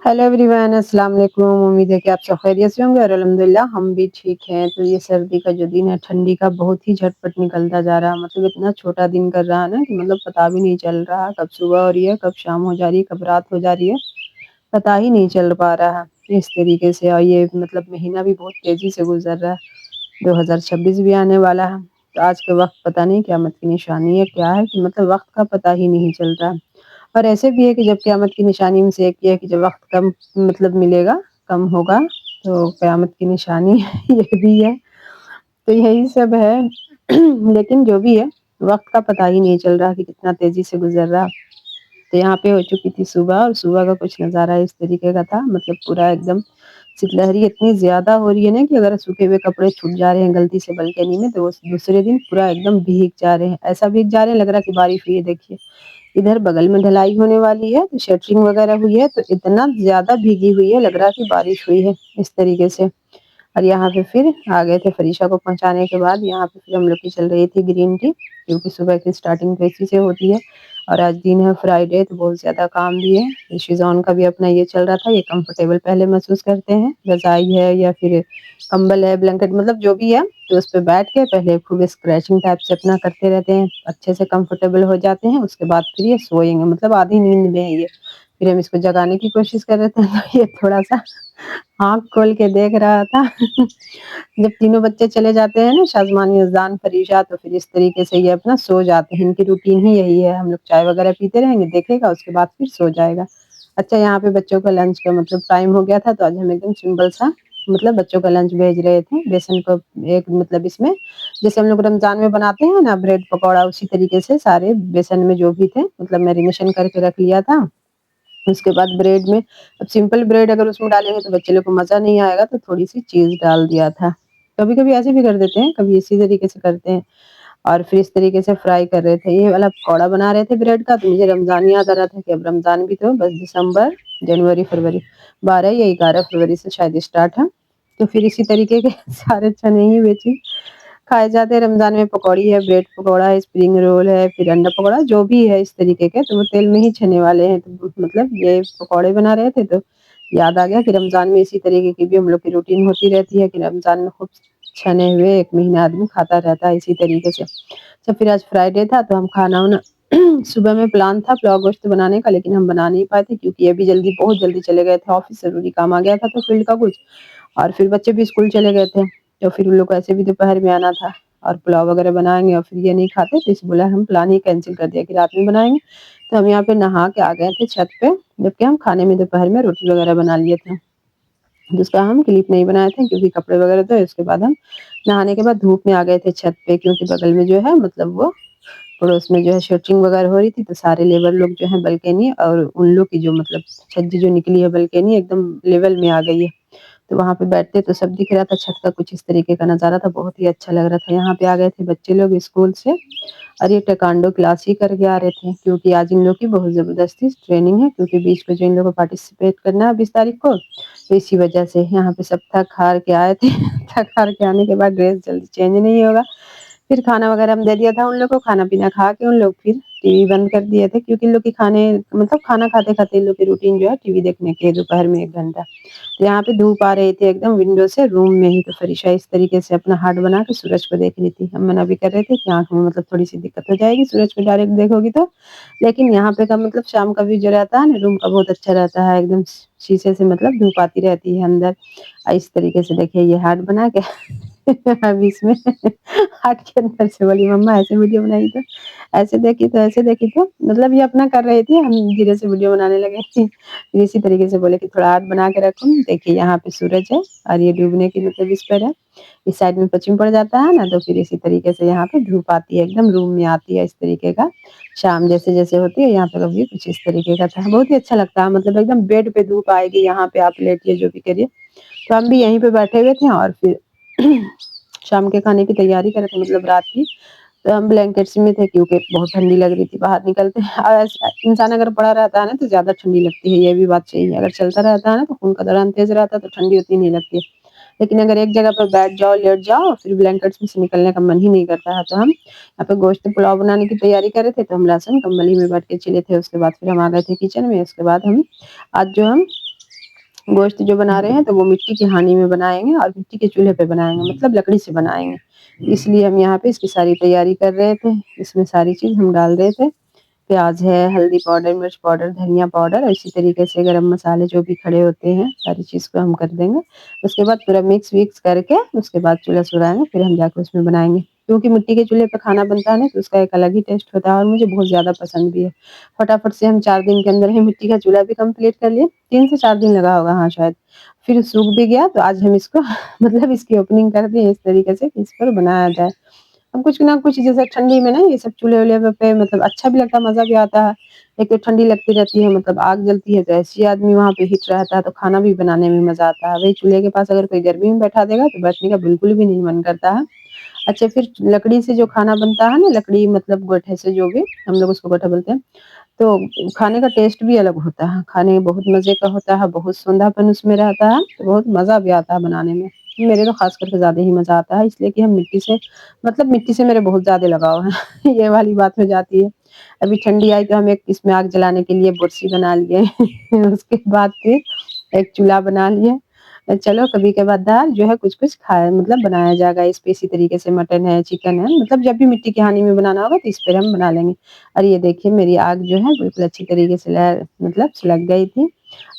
Hello everyone, अस्सलाम वालेकुम। उम्मीद है कि आप सब खैरियत से होंगे और अल्हम्दुलिल्लाह हम भी ठीक हैं। तो ये सर्दी का जो दिन है, ठंडी का, बहुत ही झटपट निकलता जा रहा है। मतलब इतना छोटा दिन कर रहा है ना कि मतलब पता भी नहीं चल रहा कब सुबह हो रही है, कब शाम हो जा रही है, कब रात हो जा रही है, पता ही नहीं चल पा रहा है इस तरीके से। और ये मतलब महीना भी बहुत तेजी से गुजर रहा है। 2026 भी आने वाला है। तो आज के वक्त पता नहीं क़यामत की निशानी है क्या है कि मतलब वक्त का पता ही नहीं चल रहा। और ऐसे भी है कि जब क़यामत की निशानी में से एक ये है कि जब वक्त कम मतलब मिलेगा, कम होगा, तो क़यामत की निशानी ये भी है। तो यही सब है। लेकिन जो भी है, वक्त का पता ही नहीं चल रहा कि कितना तेजी से गुजर रहा। तो यहाँ पे हो चुकी थी सुबह, और सुबह का कुछ नज़ारा इस तरीके का था, मतलब पूरा एकदम शीतलहरी इतनी ज्यादा हो रही है ना कि अगर सूखे हुए कपड़े छूट जा रहे हैं गलती से बालकनी में, तो वो दूसरे दिन पूरा एकदम भीग जा रहे हैं। ऐसा भीग जा रहे हैं, लग रहा है कि बारिश हुई है। देखिए इधर बगल में ढलाई होने वाली है, तो शटरिंग वगैरह हुई है, तो इतना ज्यादा भीगी हुई है, लग रहा है कि बारिश हुई है इस तरीके से। और यहाँ पे फिर आ गए थे फरीशा को पहुंचाने के बाद। यहाँ पे फिर हम लोग की चल रही थी ग्रीन टी, क्योंकि सुबह की स्टार्टिंग तो इसी से होती है। और आज दिन है फ्राइडे, तो बहुत ज्यादा काम भी है। शिजॉन का भी अपना ये चल रहा था, ये कंफर्टेबल पहले महसूस करते हैं, रजाई है या फिर कंबल है, ब्लैंकेट, मतलब जो भी है, तो उस पर बैठ के पहले खूब स्क्रैचिंग टाइप से अपना करते रहते हैं, अच्छे से कंफर्टेबल हो जाते हैं। उसके बाद फिर ये सोएंगे, मतलब आधी नींद में है ये। फिर हम इसको जगाने की कोशिश कर रहे थे, तो ये थोड़ा सा आँख खोल के देख रहा था। जब तीनों बच्चे चले जाते हैं ना, शाज़मान, यज़दान, फरीशा, तो फिर इस तरीके से ये अपना सो जाते हैं। इनकी रूटीन ही यही है, हम लोग चाय वगैरह पीते रहेंगे, देखेगा, उसके बाद फिर सो जाएगा। अच्छा, यहाँ पे बच्चों का लंच का मतलब टाइम हो गया था, तो आज हम एकदम सिंपल सा मतलब बच्चों का लंच भेज रहे थे। बेसन को एक मतलब इसमें जैसे हम लोग रमजान में बनाते हैं ना ब्रेड पकौड़ा, उसी तरीके से सारे बेसन में जो भी थे मतलब मैरिनेशन करके रख लिया था। उसके बाद ब्रेड में, अब सिंपल ब्रेड अगर उसमें डालेंगे तो बच्चे लोग को मज़ा नहीं आएगा, तो थोड़ी-सी चीज़ डाल दिया था। कभी-कभी ऐसे भी कर देते हैं, कभी इसी तरीके से करते हैं। और फिर इस तरीके से फ्राई कर रहे थे। ये वाला पकौड़ा बना रहे थे ब्रेड का, तो मुझे रमज़ान याद आ रहा था कि अब रमज़ान भी तो बस दिसंबर, जनवरी, फरवरी, 12 या 11 फरवरी से शायद स्टार्ट है। तो फिर इसी तरीके के सारे चने ही बेची खाए जाते हैं। रमज़ान में पकौड़ी है, ब्रेड पकौड़ा है, स्प्रिंग रोल है, फिर अंडा पकौड़ा, जो भी है इस तरीके के, तो वो तेल में ही छने वाले हैं। तो मतलब ये पकौड़े बना रहे थे, तो याद आ गया कि रमज़ान में इसी तरीके की भी हम लोग की रूटीन होती रहती है कि रमज़ान में खूब छने हुए 1 महीना आदमी खाता रहता है इसी तरीके से। अच्छा, फिर आज फ्राइडे था, तो हम खाना-वाना सुबह में प्लान था पुलाव गोश्त बनाने का, लेकिन हम बना नहीं पाए थे क्योंकि ये भी जल्दी, बहुत जल्दी चले गए थे ऑफ़िस, ज़रूरी काम आ गया था तो फील्ड का कुछ। और फिर बच्चे भी स्कूल चले गए थे, तो फिर उन लोग को ऐसे भी दोपहर में आना था, और पुलाव वगैरह बनाएँगे और फिर ये नहीं खाते, तो इसलिए बोला हम प्लान ही कैंसल कर दिया कि रात में बनाएँगे। तो हम यहाँ पे नहा के आ गए थे छत पे, जबकि हम खाने में दोपहर में रोटी वगैरह बना लिए थे। जिसका हम क्लिप नहीं बनाए थे क्योंकि कपड़े वगैरह धोए, उसके बाद हम नहाने के बाद धूप में आ गए थे छत पे, क्योंकि बगल में जो है मतलब वो पड़ोस में जो है शटरिंग वगैरह हो रही थी, तो सारे लेबर लोग जो है बालकनी और उन लोग की जो मतलब छज्जी जो निकली है बालकनी एकदम लेवल में आ गई है। तो वहाँ पे बैठते तो सब दिख रहा था, छत का कुछ इस तरीके का नज़ारा था, बहुत ही अच्छा लग रहा था। यहाँ पे आ गए थे बच्चे लोग स्कूल से, और ये ताइक्वांडो क्लास ही करके आ रहे थे, क्योंकि आज इन लोग की बहुत ज़बरदस्ती ट्रेनिंग है, क्योंकि बीच में जो इन लोगों को पार्टिसिपेट करना है 20 तारीख को, तो इसी वजह से यहाँ पे सब थक-हार के आए थे। थक-हार के आने के बाद ड्रेस जल्दी चेंज नहीं होगा। फिर खाना वगैरह हम दे दिया था उन लोग को, खाना-पीना खा के उन लोग फिर टीवी बंद कर दिए थे, क्योंकि इन लोग के खाने मतलब खाना खाते-खाते इन लोग की रूटीन जो है टीवी देखने की है दोपहर में 1 घंटा। तो यहाँ पे धूप आ रही थी एकदम विंडो से रूम में ही, तो फरीशा इस तरीके से अपना हाथ बना के सूरज को देख रही थी। हम मना भी कर रहे थे कि आँख में मतलब थोड़ी-सी दिक्कत हो जाएगी सूरज को डायरेक्ट देखोगी तो। लेकिन यहाँ पे का मतलब शाम का व्यू जो रहता है ना रूम का, बहुत अच्छा रहता है, एकदम शीशे से मतलब धूप आती रहती है अंदर। इस तरीके से देखिए ये हार्ट बना के अभी इसमें हार्ट के अंदर से बोली मम्मा ऐसे वीडियो बनाई तो, ऐसे देखी तो, ऐसे देखी तो, मतलब ये अपना कर रही थी, हम धीरे से वीडियो बनाने लगे। फिर इसी तरीके से बोले कि थोड़ा हाथ बना के रखो, देखिए यहाँ पे सूरज है और ये डूबने की मतलब इस पर है, इस साइड में पश्चिम पड़ जाता है ना, तो फिर इसी तरीके से यहाँ पे धूप आती है, एकदम रूम में आती है इस तरीके का। शाम जैसे-जैसे होती है यहाँ पे का व्यू कुछ इस तरीके का था। बहुत ही अच्छा लगता है, मतलब एकदम बेड पे धूप आएगी, यहाँ पे आप लेटिए जो भी करिए। तो हम भी यहीं पे बैठे हुए थे और फिर शाम के खाने की तैयारी कर रहे थे, मतलब रात की। तो हम ब्लैंकेट्स में थे क्योंकि बहुत ठंडी लग रही थी, बाहर निकलते इंसान अगर पड़ा रहता है ना तो ज़्यादा ठंडी लगती है, ये भी बात सही है। अगर चलता रहता है ना तो खून का दौरान तेज़ रहता है तो ठंडी उतनी नहीं लगती है। लेकिन अगर एक जगह पर बैठ जाओ, लेट जाओ, फिर ब्लैंकेट्स में से निकलने का मन ही नहीं करता है। तो हम यहाँ पे गोश्त पुलाव बनाने की तैयारी कर रहे थे, तो हम लहसुन कंबल ही में बैठ के चिल्ले थे। उसके बाद फिर हम आ गए थे किचन में। उसके बाद हम आज जो हम गोश्त जो बना रहे हैं तो वो मिट्टी की हांडी में बनाएंगे और मिट्टी के चूल्हे पे बनाएंगे, मतलब लकड़ी से बनाएंगे। इसलिए हम यहाँ पे इसकी सारी तैयारी कर रहे थे। इसमें सारी चीज हम डाल रहे थे, प्याज है, हल्दी पाउडर, मिर्च पाउडर, धनिया पाउडर और इसी तरीके से गरम मसाले जो भी खड़े होते हैं सारी चीज़ को हम कर देंगे। उसके बाद पूरा मिक्स विक्स करके उसके बाद चूल्हा सुराएंगे, फिर हम जाकर उसमें बनाएंगे। क्योंकि मिट्टी के चूल्हे पे खाना बनता है ना तो उसका एक अलग ही टेस्ट होता है और मुझे बहुत ज़्यादा पसंद भी है। फटाफट से हम 4 दिन के अंदर ही मिट्टी का चूल्हा भी कंप्लीट कर लिए। 3 से 4 दिन लगा होगा, हाँ शायद। फिर सूख भी गया तो आज हम इसको मतलब इसकी ओपनिंग कर दिए इस तरीके से कि इस पर बनाया जाए। अब कुछ ना कुछ जैसे ठंडी में ना ये सब चूल्हे-वूल्हे पे मतलब अच्छा भी लगता है, मज़ा भी आता है। एक तो ठंडी लगती रहती है, मतलब आग जलती है तो ऐसे ही आदमी वहाँ पे हिट रहता है तो खाना भी बनाने में मज़ा आता है। वही चूल्हे के पास अगर कोई गर्मी में बैठा देगा तो बैठने का बिल्कुल भी नहीं मन करता है। अच्छा, फिर लकड़ी से जो खाना बनता है ना, लकड़ी मतलब गोइठे से, जो भी हम लोग उसको गोइठा बोलते हैं, तो खाने का टेस्ट भी अलग होता है। खाने में बहुत मज़े का होता है, बहुत सोंधापन उसमें रहता है, तो बहुत मज़ा भी आता है बनाने में। मेरे तो ख़ास करके ज़्यादा ही मज़ा आता है, इसलिए कि हम मिट्टी से मतलब मिट्टी से मेरे बहुत ज़्यादा लगाव है। ये वाली बात हो जाती है। अभी ठंडी आई तो हम एक इसमें आग जलाने के लिए बोरसी बना लिए। उसके बाद फिर एक चूल्हा बना लिए। चलो कभी कभार जो है कुछ-कुछ खाया मतलब बनाया जाएगा इस पे, इसी तरीके से मटन है, चिकन है, मतलब जब भी मिट्टी की हांडी में बनाना होगा तो इस पर हम बना लेंगे। और ये देखिए मेरी आग जो है बिल्कुल अच्छी तरीके से मतलब सुलग गई थी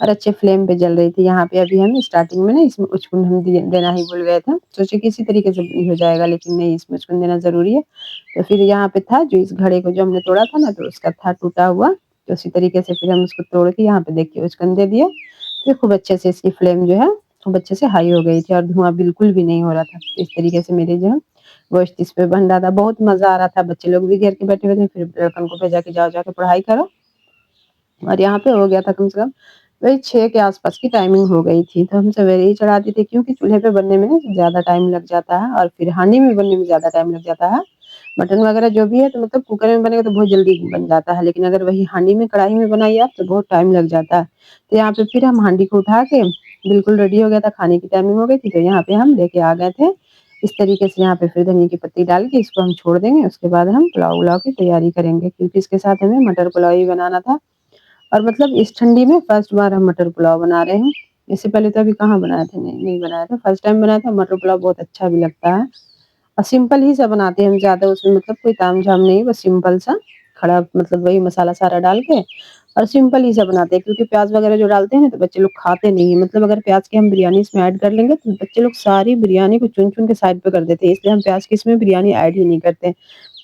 और अच्छे फ्लेम पे जल रही थी। यहाँ पे अभी हम स्टार्टिंग में ना इसमें उचकुन हम देना ही भूल गए थे। सोचे कि इसी तरीके से भी हो जाएगा, लेकिन नहीं, इसमें उचकुन देना ज़रूरी है। तो फिर यहाँ पे था जो इस घड़े को जो हमने तोड़ा था ना, तो उसका था टूटा हुआ, तो उसी तरीके से फिर हम उसको तोड़ के यहाँ पे देखिए उचकुन दे दिए। फिर खूब अच्छे से इसकी फ्लेम जो है खूब अच्छे से हाई हो गई थी और धुआँ बिल्कुल भी नहीं हो रहा था। तो इस तरीके से मेरे जो है गोश्त इस पे बन रहा था, बहुत मज़ा आ रहा था। बच्चे लोग भी घेर के बैठे हुए थे, फिर लड़कन को भेजा कि जाओ जाके पढ़ाई करो। और यहाँ पे हो गया था कम से कम वही 6 के आस-पास की टाइमिंग हो गई थी, तो हम सवेरे ही चढ़ा दी थी क्योंकि चूल्हे पे बनने में ना ज़्यादा टाइम लग जाता है और फिर हांडी में बनने में ज़्यादा टाइम लग जाता है। मटन वगैरह जो भी है तो मतलब कुकर में बनेगा तो बहुत जल्दी बन जाता है, लेकिन अगर वही हांडी में, कढ़ाई में बनाइए आप तो बहुत टाइम लग जाता है। तो यहाँ पे फिर हम हांडी को उठा के बिल्कुल रेडी हो गया था, खाने की टाइमिंग हो गई थी, तो यहाँ पे हम लेके आ गए थे। इस तरीके से यहाँ पे फिर धनिया की पत्ती डाल के इसको हम छोड़ देंगे, उसके बाद हम पुलाव-वुलाव की तैयारी करेंगे क्योंकि इसके साथ हमें मटर पुलाव ही बनाना था। और मतलब इस ठंडी में फर्स्ट बार हम मटर पुलाव बना रहे हैं। इससे पहले तो अभी कहाँ बनाए थे, नहीं बनाया था, फर्स्ट टाइम बनाया था। मटर पुलाव बहुत अच्छा भी लगता है और सिंपल ही सा बनाते हैं हम, ज़्यादा उसमें मतलब कोई तामझाम नहीं, बस सिंपल सा खड़ा मतलब वही मसाला सारा डाल के और सिंपल ही सा बनाते हैं क्योंकि प्याज़ वगैरह जो डालते हैं ना तो बच्चे लोग खाते नहीं हैं। मतलब अगर प्याज़ की हम बिरयानी इसमें ऐड कर लेंगे तो बच्चे लोग सारी बिरयानी को चुन-चुन के साइड पे कर देते हैं, इसलिए हम प्याज़ की इसमें बिरयानी ऐड ही नहीं करते।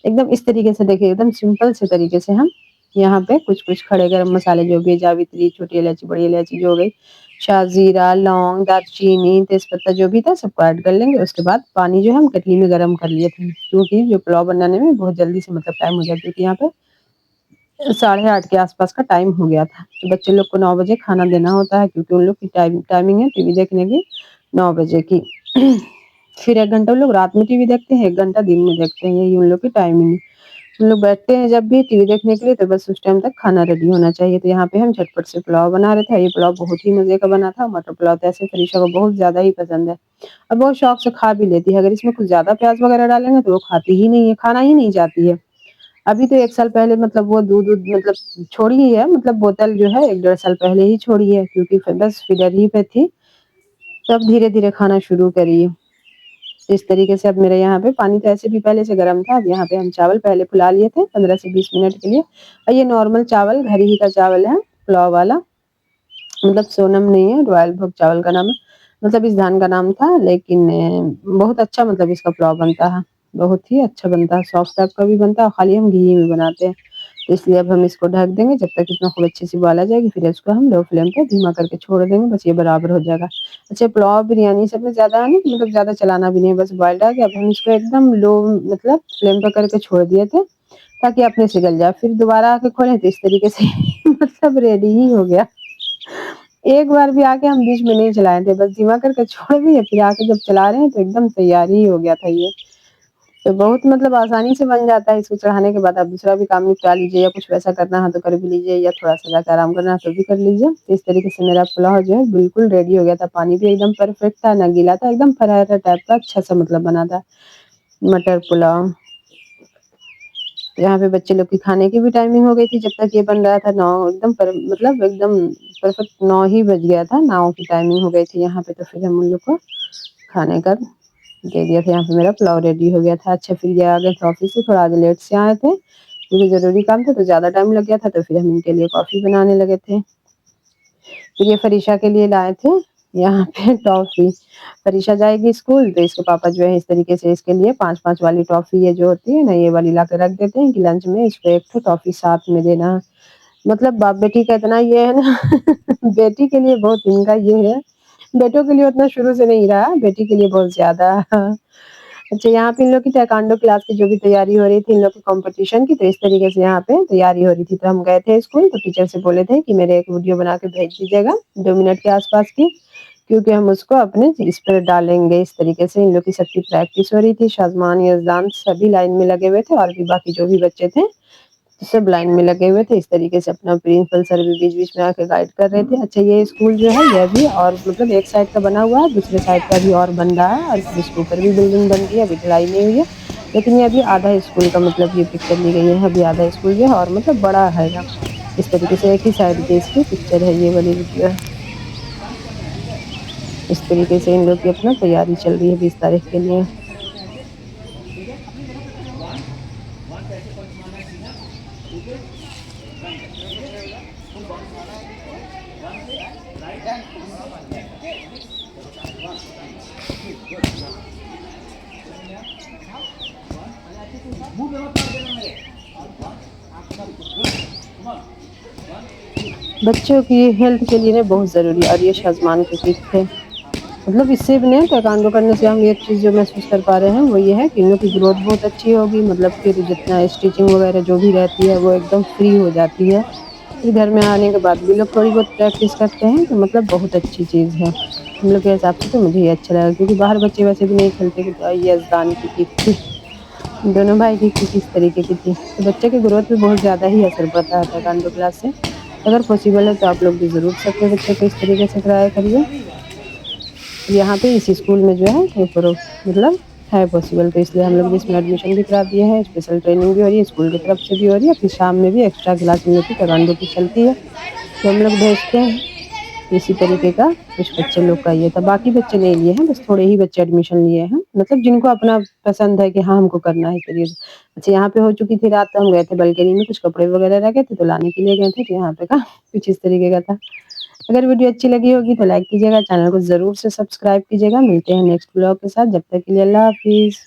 एकदम इस तरीके से देखिए, एकदम सिंपल से तरीके से हम यहाँ पे कुछ-कुछ खड़े गरम मसाले जो भी है, जावित्री, छोटी इलायची, बड़ी इलायची जो हो गई, शाज़ीरा, लौंग, दालचीनी, तेजपत्ता जो भी था सबको ऐड कर लेंगे। उसके बाद पानी जो है हम केतली में गरम कर लिए थे क्योंकि जो पुलाव बनाने में बहुत जल्दी से मतलब टाइम हो जाए, क्योंकि यहाँ पे 8:30 के आस-पास का टाइम हो गया था। तो बच्चे लोग को 9 बजे खाना देना होता है क्योंकि उन लोग की टाइमिंग है टीवी देखने की 9 बजे की। फिर 1 घंटा वो लोग रात में टीवी देखते हैं, 1 घंटा दिन में देखते हैं, यही उन लोग की टाइमिंग है। हम लोग बैठते हैं जब भी टीवी देखने के लिए तो बस उस टाइम तक खाना रेडी होना चाहिए। तो यहाँ पे हम झटपट से पुलाव बना रहे थे। ये पुलाव बहुत ही मज़े का बना था। मटर पुलाव तो ऐसे फरीशा को बहुत ज़्यादा ही पसंद है और बहुत शौक से खा भी लेती है। अगर इसमें कुछ ज़्यादा प्याज़ वगैरह डालेंगे तो वो खाती ही नहीं है, खाना ही नहीं चाहती है। अभी तो 1 साल पहले मतलब वो दूध-वूध मतलब छोड़ी ही है, मतलब बोतल जो है 1 डेढ़ साल पहले ही छोड़ी है क्योंकि बस फीडर ही पे थी, तब धीरे-धीरे खाना शुरू करी है। तो इस तरीके से अब मेरे यहाँ पे पानी तो ऐसे भी पहले से गर्म था। अब यहाँ पे हम चावल पहले फुला लिए थे 15 से 20 मिनट के लिए और ये नॉर्मल चावल घर ही का चावल है, पुलाव वाला, मतलब सोनम नहीं है, रॉयल भोग चावल का नाम है। मतलब इस धान का नाम था, लेकिन बहुत अच्छा मतलब इसका पुलाव बनता है, बहुत ही अच्छा बनता है, सॉफ्ट टाइप का भी बनता है और खाली हम घी में बनाते हैं। तो इसलिए अब हम इसको ढक देंगे जब तक इसमें खूब अच्छी सी उबाल आ जाएगी, फिर इसको हम लो फ्लेम पे धीमा करके छोड़ देंगे, बस ये बराबर हो जाएगा। अच्छा, पुलाव बिरयानी सब में ज़्यादा है ना मतलब ज़्यादा चलाना भी नहीं है, बस बॉइल्ड आ गया। अब हम इसको एकदम लो मतलब फ्लेम पे करके छोड़ दिए थे ताकि अपने से गल जाए। फिर दोबारा आके खोले तो इस तरीके से मतलब रेडी ही हो गया। एक बार भी आके हम बीच में नहीं चलाए थे, बस धीमा करके छोड़ दिए, फिर आके जब चला रहे हैं तो एकदम तैयार ही हो गया था ये। तो बहुत मतलब आसानी से बन जाता है, इसको चढ़ाने के बाद आप दूसरा भी काम निपटा लीजिए या कुछ वैसा करना है तो कर भी लीजिए या थोड़ा-सा जाके आराम करना है तो भी कर लीजिए। तो इस तरीके से मेरा पुलाव जो है बिल्कुल रेडी हो गया था, पानी भी एकदम परफेक्ट था, ना गीला था, एकदम फरारा टाइप का अच्छा-सा मतलब बना था, मटर पुलाव। तो यहाँ पे बच्चे लोग की खाने की भी टाइमिंग हो गई थी, जब तक ये बन रहा था 9 एकदम मतलब एकदम परफेक्ट 9 ही बज गया था, 9 की टाइमिंग हो गई थी यहाँ पे। तो फिर हम उन लोग को खाने का दे दिया था। यहाँ पे मेरा पुलाव रेडी हो गया था। अच्छा, फिर ये आ गए थे ऑफिस से, थोड़ा आज लेट से आए थे क्योंकि जरूरी काम था तो ज्यादा टाइम लग गया था। तो फिर हम इनके लिए कॉफी बनाने लगे थे। फिर ये फरीशा के लिए लाए थे यहाँ पे टॉफी। फरीशा जाएगी स्कूल तो इसके पापा जो है इस तरीके से इसके लिए 5-5 वाली टॉफी, ये जो होती है ना, ये वाली ला के रख देते हैं कि लंच में इसको एक तो टॉफी साथ में देना। मतलब बाप बेटी का इतना ये है ना बेटी के लिए बहुत इनका ये है, बेटों के लिए उतना शुरू से नहीं रहा, बेटी के लिए बहुत ज्यादा। अच्छा, यहाँ पे इन लोग की ताइक्वांडो क्लास की जो भी तैयारी हो रही थी, इन लोग की कंपटीशन की, तो इस तरीके से यहाँ पे तैयारी हो रही थी। तो हम गए थे स्कूल, तो टीचर से बोले थे कि मेरे एक वीडियो बना के भेज दीजिएगा 2 मिनट के आसपास की, क्योंकि हम उसको अपने इस पर डालेंगे। इस तरीके से इन लोग की सबकी प्रैक्टिस हो रही थी। शाजमान, यजदान सभी लाइन में लगे हुए थे और भी बाकी जो भी बच्चे थे सब लाइन में लगे हुए थे। इस तरीके से अपना प्रिंसिपल सर भी बीच बीच में आके गाइड कर रहे थे। अच्छा, ये स्कूल जो है ये भी और मतलब एक साइड का बना हुआ है, दूसरे साइड का भी और बन रहा है, और फिर इसके ऊपर भी बिल्डिंग बन रही है, अभी ढलाई नहीं हुई है। लेकिन ये अभी आधा स्कूल का मतलब ये पिक्चर ली गई है, अभी आधा स्कूल जो है और मतलब बड़ा है। इस तरीके से एक ही साइड की इसकी पिक्चर है, ये वाली वीडियो है। इस तरीके से इन लोग की अपना तैयारी चल रही है 20 तारीख के लिए। बच्चों की हेल्थ के लिए ना बहुत जरूरी है। और ये शाजमान के किट थे, मतलब इससे भी नहीं, ताइक्वांडो करने से हम एक चीज जो महसूस कर पा रहे हैं वो ये है कि इन लोग की ग्रोथ बहुत अच्छी होगी। मतलब फिर जितना स्टिचिंग वगैरह जो भी रहती है वो एकदम फ्री हो जाती है। फिर घर में आने के बाद भी लोग थोड़ी बहुत प्रैक्टिस करते हैं, तो मतलब बहुत अच्छी चीज है हम लोग के हिसाब से। तो मुझे ये अच्छा लगा क्योंकि बाहर बच्चे वैसे भी नहीं खेलते। कि तो ये यजदान की किट थी, दोनों भाई की किट इस तरीके की थी। तो बच्चे की ग्रोथ पे बहुत ज्यादा ही असर पड़ता है ताइक्वांडो क्लास से। अगर पॉसिबल है तो आप लोग भी जरूर से अपने बच्चे को इस तरीके से ट्राई करिए। यहाँ पे इस स्कूल में जो है मतलब है पॉसिबल, तो इसलिए हम लोग भी इसमें एडमिशन भी करा दिए हैं। स्पेशल ट्रेनिंग भी हो रही है, स्कूल की तरफ से भी हो रही है, फिर शाम में भी एक्स्ट्रा क्लास हम लोग की ताइक्वांडो की चलती है, तो हम लोग भेजते हैं। इसी तरीके का कुछ बच्चे लोग का ये था, बाकी बच्चे नहीं लिए हैं, बस थोड़े ही बच्चे एडमिशन लिए हैं, मतलब जिनको अपना पसंद है कि हाँ हमको करना है करिए। अच्छा, यहाँ पे हो चुकी थी रात, तो हम गए थे बालकनी में, कुछ कपड़े वगैरह रह गए थे तो लाने के लिए गए थे। तो यहाँ पे का कुछ इस तरीके का था। अगर वीडियो अच्छी लगी होगी तो लाइक कीजिएगा, चैनल को जरूर से सब्सक्राइब कीजिएगा। मिलते हैं नेक्स्ट ब्लॉग के साथ, जब तक के लिए अल्लाह हाफिज।